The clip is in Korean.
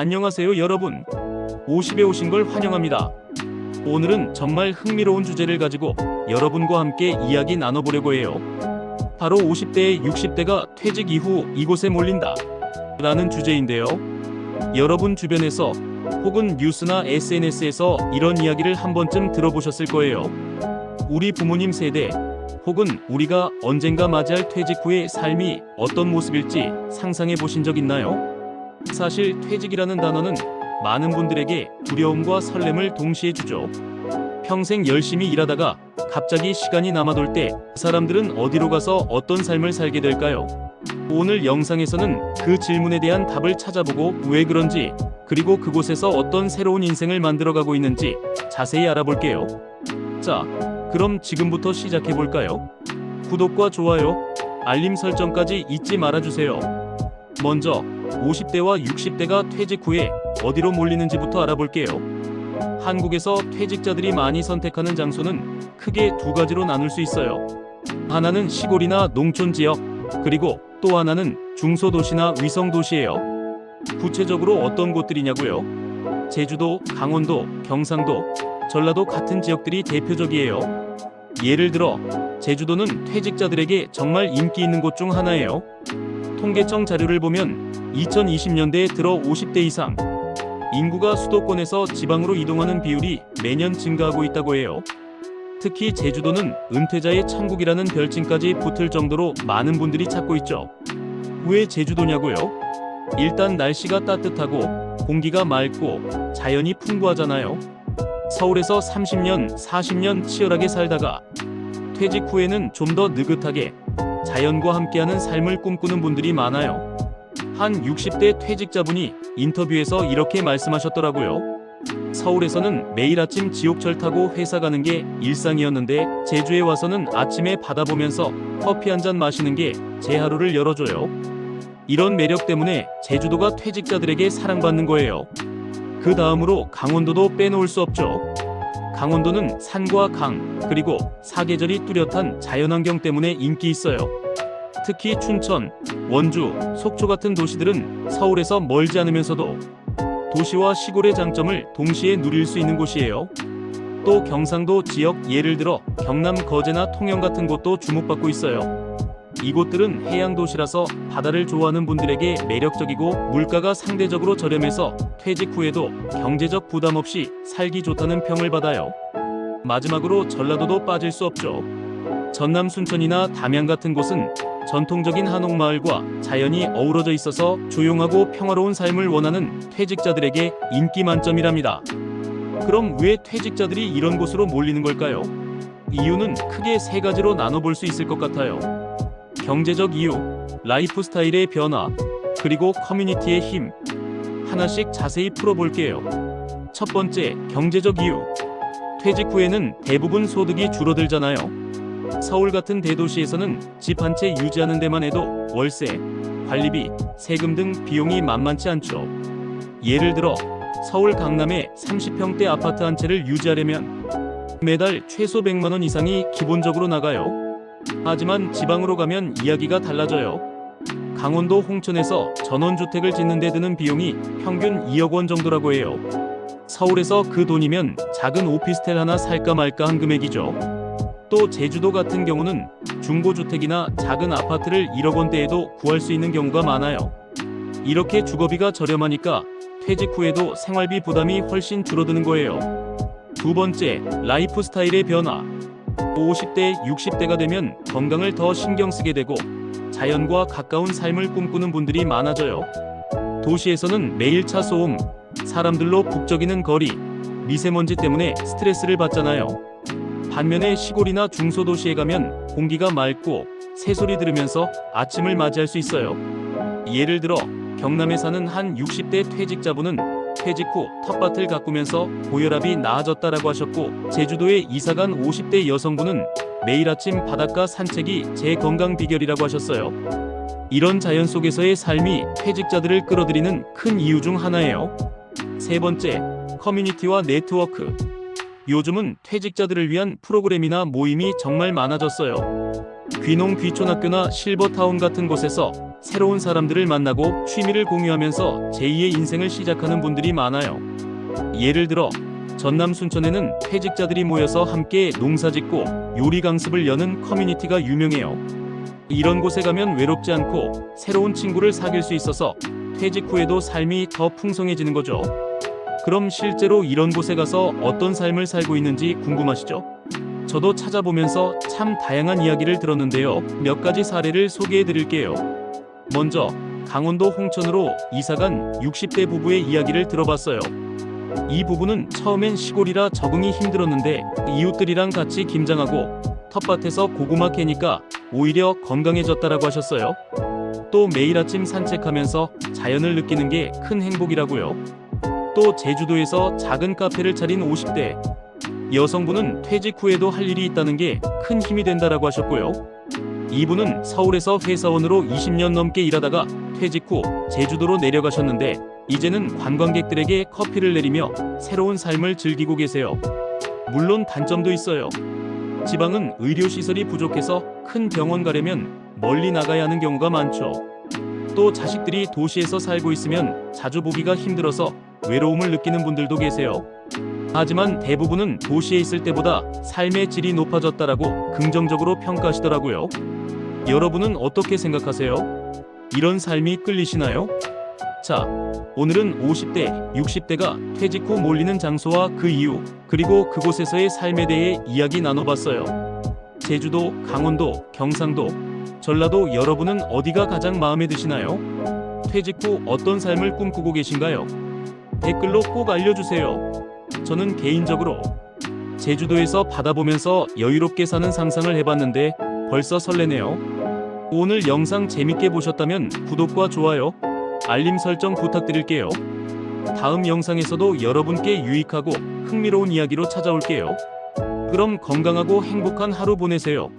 안녕하세요 여러분. 50에 오신 걸 환영합니다. 오늘은 정말 흥미로운 주제를 가지고 여러분과 함께 이야기 나눠보려고 해요. 바로 50대에 60대가 퇴직 이후 이곳에 몰린다 라는 주제인데요. 여러분 주변에서 혹은 뉴스나 SNS에서 이런 이야기를 한 번쯤 들어보셨을 거예요. 우리 부모님 세대 혹은 우리가 언젠가 맞이할 퇴직 후의 삶이 어떤 모습일지 상상해 보신 적 있나요? 사실 퇴직이라는 단어는 많은 분들에게 두려움과 설렘을 동시에 주죠. 평생 열심히 일하다가 갑자기 시간이 남아돌 때 사람들은 어디로 가서 어떤 삶을 살게 될까요? 오늘 영상에서는 그 질문에 대한 답을 찾아보고 왜 그런지, 그리고 그곳에서 어떤 새로운 인생을 만들어가고 있는지 자세히 알아볼게요. 자, 그럼 지금부터 시작해볼까요? 구독과 좋아요, 알림 설정까지 잊지 말아주세요. 먼저 50대와 60대가 퇴직 후에 어디로 몰리는지부터 알아볼게요. 한국에서 퇴직자들이 많이 선택하는 장소는 크게 두 가지로 나눌 수 있어요. 하나는 시골이나 농촌 지역, 그리고 또 하나는 중소도시나 위성도시예요. 구체적으로 어떤 곳들이냐고요? 제주도, 강원도, 경상도, 전라도 같은 지역들이 대표적이에요. 예를 들어 제주도는 퇴직자들에게 정말 인기 있는 곳 중 하나예요. 통계청 자료를 보면 2020년대에 들어 50대 이상 인구가 수도권에서 지방으로 이동하는 비율이 매년 증가하고 있다고 해요. 특히 제주도는 은퇴자의 천국이라는 별칭까지 붙을 정도로 많은 분들이 찾고 있죠. 왜 제주도냐고요? 일단 날씨가 따뜻하고 공기가 맑고 자연이 풍부하잖아요. 서울에서 30년, 40년 치열하게 살다가 퇴직 후에는 좀 더 느긋하게 자연과 함께하는 삶을 꿈꾸는 분들이 많아요. 한 60대 퇴직자분이 인터뷰에서 이렇게 말씀하셨더라고요. 서울에서는 매일 아침 지옥철 타고 회사 가는 게 일상이었는데 제주에 와서는 아침에 바다 보면서 커피 한 잔 마시는 게 제 하루를 열어줘요. 이런 매력 때문에 제주도가 퇴직자들에게 사랑받는 거예요. 그 다음으로 강원도도 빼놓을 수 없죠. 강원도는 산과 강, 그리고 사계절이 뚜렷한 자연환경 때문에 인기 있어요. 특히 춘천, 원주, 속초 같은 도시들은 서울에서 멀지 않으면서도 도시와 시골의 장점을 동시에 누릴 수 있는 곳이에요. 또 경상도 지역, 예를 들어 경남 거제나 통영 같은 곳도 주목받고 있어요. 이곳들은 해양도시라서 바다를 좋아하는 분들에게 매력적이고 물가가 상대적으로 저렴해서 퇴직 후에도 경제적 부담 없이 살기 좋다는 평을 받아요. 마지막으로 전라도도 빠질 수 없죠. 전남 순천이나 담양 같은 곳은 전통적인 한옥마을과 자연이 어우러져 있어서 조용하고 평화로운 삶을 원하는 퇴직자들에게 인기 만점이랍니다. 그럼 왜 퇴직자들이 이런 곳으로 몰리는 걸까요? 이유는 크게 세 가지로 나눠볼 수 있을 것 같아요. 경제적 이유, 라이프 스타일의 변화, 그리고 커뮤니티의 힘. 하나씩 자세히 풀어볼게요. 첫 번째, 경제적 이유. 퇴직 후에는 대부분 소득이 줄어들잖아요. 서울 같은 대도시에서는 집 한 채 유지하는 데만 해도 월세, 관리비, 세금 등 비용이 만만치 않죠. 예를 들어 서울 강남에 30평대 아파트 한 채를 유지하려면 매달 최소 100만 원 이상이 기본적으로 나가요. 하지만 지방으로 가면 이야기가 달라져요. 강원도 홍천에서 전원주택을 짓는 데 드는 비용이 평균 2억 원 정도라고 해요. 서울에서 그 돈이면 작은 오피스텔 하나 살까 말까 한 금액이죠. 또 제주도 같은 경우는 중고주택이나 작은 아파트를 1억 원대에도 구할 수 있는 경우가 많아요. 이렇게 주거비가 저렴하니까 퇴직 후에도 생활비 부담이 훨씬 줄어드는 거예요. 두 번째, 라이프 스타일의 변화. 50대, 60대가 되면 건강을 더 신경 쓰게 되고 자연과 가까운 삶을 꿈꾸는 분들이 많아져요. 도시에서는 매일 차 소음, 사람들로 북적이는 거리, 미세먼지 때문에 스트레스를 받잖아요. 반면에 시골이나 중소도시에 가면 공기가 맑고 새소리 들으면서 아침을 맞이할 수 있어요. 예를 들어 경남에 사는 한 60대 퇴직자분은 퇴직 후 텃밭을 가꾸면서 고혈압이 나아졌다라고 하셨고, 제주도에 이사간 50대 여성분은 매일 아침 바닷가 산책이 제 건강 비결이라고 하셨어요. 이런 자연 속에서의 삶이 퇴직자들을 끌어들이는 큰 이유 중 하나예요. 세 번째, 커뮤니티와 네트워크. 요즘은 퇴직자들을 위한 프로그램이나 모임이 정말 많아졌어요. 귀농 귀촌학교나 실버타운 같은 곳에서 새로운 사람들을 만나고 취미를 공유하면서 제2의 인생을 시작하는 분들이 많아요. 예를 들어 전남 순천에는 퇴직자들이 모여서 함께 농사짓고 요리 강습을 여는 커뮤니티가 유명해요. 이런 곳에 가면 외롭지 않고 새로운 친구를 사귈 수 있어서 퇴직 후에도 삶이 더 풍성해지는 거죠. 그럼 실제로 이런 곳에 가서 어떤 삶을 살고 있는지 궁금하시죠? 저도 찾아보면서 참 다양한 이야기를 들었는데요. 몇 가지 사례를 소개해 드릴게요. 먼저 강원도 홍천으로 이사간 60대 부부의 이야기를 들어봤어요. 이 부부는 처음엔 시골이라 적응이 힘들었는데 이웃들이랑 같이 김장하고 텃밭에서 고구마 캐니까 오히려 건강해졌다라고 하셨어요. 또 매일 아침 산책하면서 자연을 느끼는 게 큰 행복이라고요. 또 제주도에서 작은 카페를 차린 50대 여성분은 퇴직 후에도 할 일이 있다는 게 큰 힘이 된다라고 하셨고요. 이분은 서울에서 회사원으로 20년 넘게 일하다가 퇴직 후 제주도로 내려가셨는데 이제는 관광객들에게 커피를 내리며 새로운 삶을 즐기고 계세요. 물론 단점도 있어요. 지방은 의료시설이 부족해서 큰 병원 가려면 멀리 나가야 하는 경우가 많죠. 또 자식들이 도시에서 살고 있으면 자주 보기가 힘들어서 외로움을 느끼는 분들도 계세요. 하지만 대부분은 도시에 있을 때보다 삶의 질이 높아졌다라고 긍정적으로 평가하시더라고요. 여러분은 어떻게 생각하세요? 이런 삶이 끌리시나요? 자, 오늘은 50대, 60대가 퇴직 후 몰리는 장소와 그 이유, 그리고 그곳에서의 삶에 대해 이야기 나눠봤어요. 제주도, 강원도, 경상도, 전라도 여러분은 어디가 가장 마음에 드시나요? 퇴직 후 어떤 삶을 꿈꾸고 계신가요? 댓글로 꼭 알려주세요. 저는 개인적으로 제주도에서 바다 보면서 여유롭게 사는 상상을 해봤는데 벌써 설레네요. 오늘 영상 재밌게 보셨다면 구독과 좋아요, 알림 설정 부탁드릴게요. 다음 영상에서도 여러분께 유익하고 흥미로운 이야기로 찾아올게요. 그럼 건강하고 행복한 하루 보내세요.